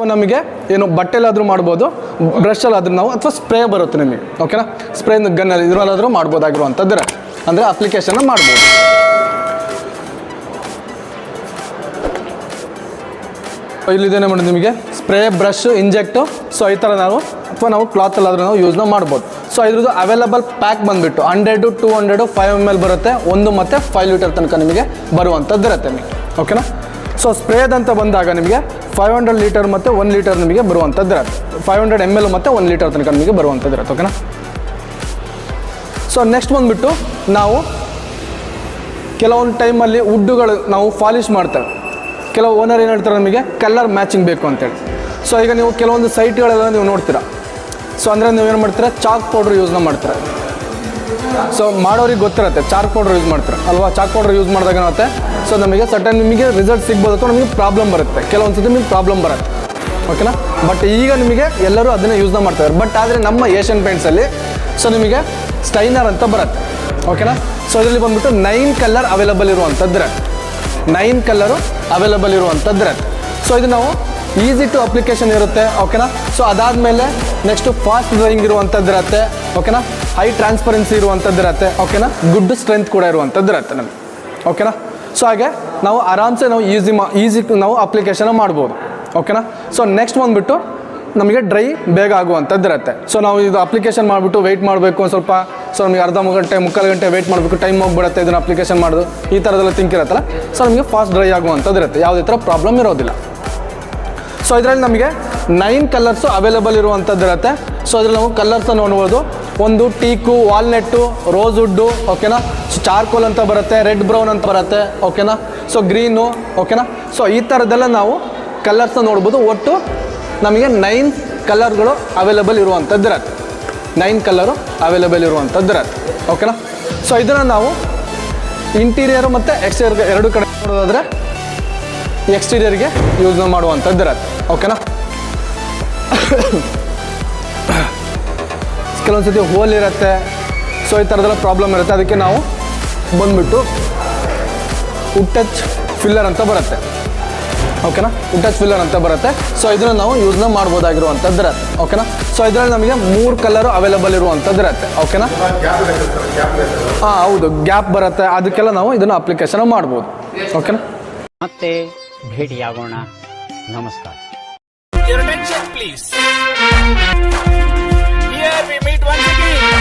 ಅಥವಾ ನಮಗೆ ಏನು ಬಟ್ಟೆಲಾದರೂ ಮಾಡ್ಬೋದು, ಬ್ರಷಲ್ಲಾದ್ರೂ ನಾವು, ಅಥವಾ ಸ್ಪ್ರೇ ಬರುತ್ತೆ ನಿಮಗೆ, ಓಕೆನಾ. ಸ್ಪ್ರೇ ಗನ್ನಲ್ಲಿ ಇದರಲ್ಲಾದರೂ ಮಾಡ್ಬೋದಾಗಿರುವಂಥದ್ದು ಇರುತ್ತೆ, ಅಂದರೆ ಅಪ್ಲಿಕೇಶನ್ನ ಮಾಡ್ಬೋದು. ಇಲ್ಲಿದ್ದೇನೆ ಮಾಡಿ ನಿಮಗೆ ಸ್ಪ್ರೇ, ಬ್ರಷ್, ಇಂಜೆಕ್ಟು. ಸೊ ಈ ಥರ ನಾವು ಅಥವಾ ನಾವು ಕ್ಲಾತಲ್ಲಾದರೂ ನಾವು ಯೂಸ್ನ ಮಾಡ್ಬೋದು. ಸೊ ಇದ್ರದ್ದು ಅವೈಲಬಲ್ ಪ್ಯಾಕ್ ಬಂದುಬಿಟ್ಟು 100, 200, 5 ml ಬರುತ್ತೆ, 1 ಮತ್ತು 5 ಲೀಟರ್ ತನಕ ನಿಮಗೆ ಬರುವಂಥದ್ದು ಇರುತ್ತೆ ನಿಮಗೆ, ಓಕೆನಾ. ಸೊ ಸ್ಪ್ರೇದಂತ ಬಂದಾಗ ನಿಮಗೆ 500 ಲೀಟರ್ ಮತ್ತು 1 ಲೀಟರ್ ನಿಮಗೆ ಬರುವಂಥದ್ದು ಇರುತ್ತೆ, 500 ml ಮತ್ತು 1 ಲೀಟರ್ ತನಕ ನಿಮಗೆ ಬರುವಂಥದ್ದು ಇರುತ್ತೆ, ಓಕೆನಾ. ಸೊ ನೆಕ್ಸ್ಟ್ ಬಂದುಬಿಟ್ಟು ನಾವು ಕೆಲವೊಂದು ಟೈಮಲ್ಲಿ ವುಡ್ಡುಗಳು ನಾವು ಪಾಲಿಷ್ ಮಾಡ್ತೇವೆ. ಕೆಲವು ಓನರ್ ಏನು ಹೇಳ್ತಾರೆ, ನಮಗೆ ಕಲರ್ ಮ್ಯಾಚಿಂಗ್ ಬೇಕು ಅಂತೇಳಿ. ಸೊ ಈಗ ನೀವು ಕೆಲವೊಂದು ಸೈಟ್ಗಳೆಲ್ಲ ನೀವು ನೋಡ್ತೀರಾ. ಸೊ ಅಂದರೆ ನೀವೇನು ಮಾಡ್ತೀರಾ, ಚಾಕ್ ಪೌಡ್ರ್ ಯೂಸ್ನ ಮಾಡ್ತೀರಾ. ಸೊ ಮಾಡೋರಿಗೆ ಗೊತ್ತಿರುತ್ತೆ ಚಾಕ್ ಪೌಡ್ರ್ ಯೂಸ್ ಮಾಡ್ತಾರೆ ಅಲ್ವಾ. ಚಾಕ್ ಪೌಡ್ರ್ ಯೂಸ್ ಮಾಡಿದಾಗ ಏನಾಗುತ್ತೆ, ಸೊ ನಮಗೆ ಸಟನ್ ನಿಮಗೆ ರಿಸಲ್ಟ್ ಸಿಗ್ಬೋದು ಅಥವಾ ನಮಗೆ ಪ್ರಾಬ್ಲಮ್ ಬರುತ್ತೆ, ಕೆಲವೊಂದು ಸತಿ ನಿಮಗೆ ಪ್ರಾಬ್ಲಮ್ ಬರುತ್ತೆ, ಓಕೆನಾ. ಬಟ್ ಈಗ ನಿಮಗೆ ಎಲ್ಲರೂ ಅದನ್ನೇ ಯೂಸ್ನ ಮಾಡ್ತಾರೆ. ಬಟ್ ಆದರೆ ನಮ್ಮ ಏಷ್ಯನ್ ಪೇಂಟ್ಸಲ್ಲಿ ಸೊ ನಿಮಗೆ ಸ್ಟೈನರ್ ಅಂತ ಬರುತ್ತೆ, ಓಕೆನಾ. ಸೊ ಇದರಲ್ಲಿ ಬಂದುಬಿಟ್ಟು 9 ಕಲರ್ ಅವೈಲಬಲ್ ಇರುವಂಥದ್ದು ಇರುತ್ತೆ, 9 ಕಲರು ಅವೈಲಬಲ್ ಇರುವಂಥದ್ದು ಇರುತ್ತೆ. ಸೊ ಇದು ನಾವು ಈಸಿ ಟು ಅಪ್ಲಿಕೇಶನ್ ಇರುತ್ತೆ, ಓಕೆನಾ. ಸೊ ಅದಾದಮೇಲೆ ನೆಕ್ಸ್ಟು ಫಾಸ್ಟ್ ಡ್ರೈಯಿಂಗ್ ಇರುವಂಥದ್ದು ಇರುತ್ತೆ, ಓಕೆನಾ. ಹೈ ಟ್ರಾನ್ಸ್ಪರೆನ್ಸಿ ಇರುವಂಥದ್ದು ಇರುತ್ತೆ, ಓಕೆನಾ. ಗುಡ್ ಸ್ಟ್ರೆಂತ್ ಕೂಡ ಇರುವಂಥದ್ದು ಇರುತ್ತೆ ನಮಗೆ, ಓಕೆನಾ. ಸೊ ಹಾಗೆ ನಾವು ಆರಾಮ್ಸೆ ನಾವು ಈಸಿ ನಾವು ಅಪ್ಲಿಕೇಶನ್ ಮಾಡ್ಬೋದು, ಓಕೆನಾ. ಸೊ ನೆಕ್ಸ್ಟ್ ಬಂದುಬಿಟ್ಟು ನಮಗೆ ಡ್ರೈ ಬೇಗ ಆಗುವಂಥದ್ದು ಇರುತ್ತೆ. ಸೊ ನಾವು ಇದು ಅಪ್ಲಿಕೇಶನ್ ಮಾಡಿಬಿಟ್ಟು ವೆಯ್ಟ್ ಮಾಡಬೇಕು ಒಂದು ಸ್ವಲ್ಪ. ಸೊ ನಮಗೆ ಅರ್ಧ ಗಂಟೆ ಮುಕ್ಕಾಲು ಗಂಟೆ ವೆಯ್ಟ್ ಮಾಡಬೇಕು, ಟೈಮ್ ಹೋಗ್ಬಿಡುತ್ತೆ ಇದನ್ನು ಅಪ್ಲಿಕೇಶನ್ ಮಾಡೋದು, ಈ ಥರದೆಲ್ಲ ಥಿಂಕ್ ಇರುತ್ತಲ್ಲ. ಸೊ ನಮಗೆ ಫಾಸ್ಟ್ ಡ್ರೈ ಆಗುವಂಥದ್ದು ಇರುತ್ತೆ, ಯಾವುದೇ ಥರ ಪ್ರಾಬ್ಲಮ್ ಇರೋದಿಲ್ಲ. ಸೊ ಇದರಲ್ಲಿ ನಮಗೆ 9 ಕಲರ್ಸು ಅವೈಲೇಬಲ್ ಇರುವಂಥದ್ದು ಇರುತ್ತೆ. ಸೊ ಇದರಲ್ಲಿ ನಾವು ಕಲರ್ಸ್ ನೋಡ್ಬೋದು. ಒಂದು ಟೀಕು, ವಾಲ್ನೆಟ್ಟು, ರೋಸ್ ವುಡ್ಡು, ಓಕೆನಾ. ಸೊ ಚಾರ್ಕೋಲ್ ಅಂತ ಬರುತ್ತೆ, ರೆಡ್ ಬ್ರೌನ್ ಅಂತ ಬರುತ್ತೆ, ಓಕೆನಾ. ಸೊ ಗ್ರೀನು, ಓಕೆನಾ. ಸೊ ಈ ಥರದ್ದೆಲ್ಲ ನಾವು ಕಲರ್ಸ್ನ ನೋಡ್ಬೋದು. ಒಟ್ಟು ನಮಗೆ 9 ಕಲರ್ಗಳು ಅವೈಲೇಬಲ್ ಇರುವಂಥದ್ದು ಇರುತ್ತೆ, 9 ಕಲರು ಅವೈಲೇಬಲ್ ಇರುವಂಥದ್ದು ಇರುತ್ತೆ, ಓಕೆನಾ. ಸೊ ಇದನ್ನು ನಾವು ಇಂಟೀರಿಯರು ಮತ್ತು ಎಕ್ಸ್ಟೀರಿಯರ್ ಎರಡು ಕಡೆ ನೋಡೋದಾದರೆ ಎಕ್ಸ್ಟೀರಿಯರ್ಗೆ ಯೂಸ್ ಮಾಡುವಂಥದ್ದು ಇರುತ್ತೆ, ಓಕೆನಾ. ಕೆಲವೊಂದು ಸತಿ ಹೋಲ್ ಇರುತ್ತೆ, ಸೊ ಈ ಥರದೆಲ್ಲ ಪ್ರಾಬ್ಲಮ್ ಇರುತ್ತೆ. ಅದಕ್ಕೆ ನಾವು ಬಂದುಬಿಟ್ಟು ವುಡ್ ಟಚ್ ಫಿಲ್ಲರ್ ಅಂತ ಬರುತ್ತೆ, ಓಕೆನಾ. ವುಡ್ ಟಚ್ ಫಿಲ್ಲರ್ ಅಂತ ಬರುತ್ತೆ. ಸೊ ಇದನ್ನು ನಾವು ಯೂಸ್ನ ಮಾಡ್ಬೋದಾಗಿರುವಂಥದ್ದು ಇರುತ್ತೆ, ಓಕೆನಾ. ಸೊ ಇದರಲ್ಲಿ ನಮಗೆ 3 ಕಲರು ಅವೈಲೇಬಲ್ ಇರುವಂಥದ್ದು ಇರುತ್ತೆ, ಓಕೆನಾ. ಹಾಂ ಹೌದು, ಗ್ಯಾಪ್ ಬರುತ್ತೆ, ಅದಕ್ಕೆಲ್ಲ ನಾವು ಇದನ್ನು ಅಪ್ಲಿಕೇಶನ್ ಮಾಡ್ಬೋದು, ಓಕೆನಾ. ಮತ್ತೆ ಭೇಟಿಯಾಗೋಣ, ನಮಸ್ಕಾರ. Your attention please. Here we meet once again.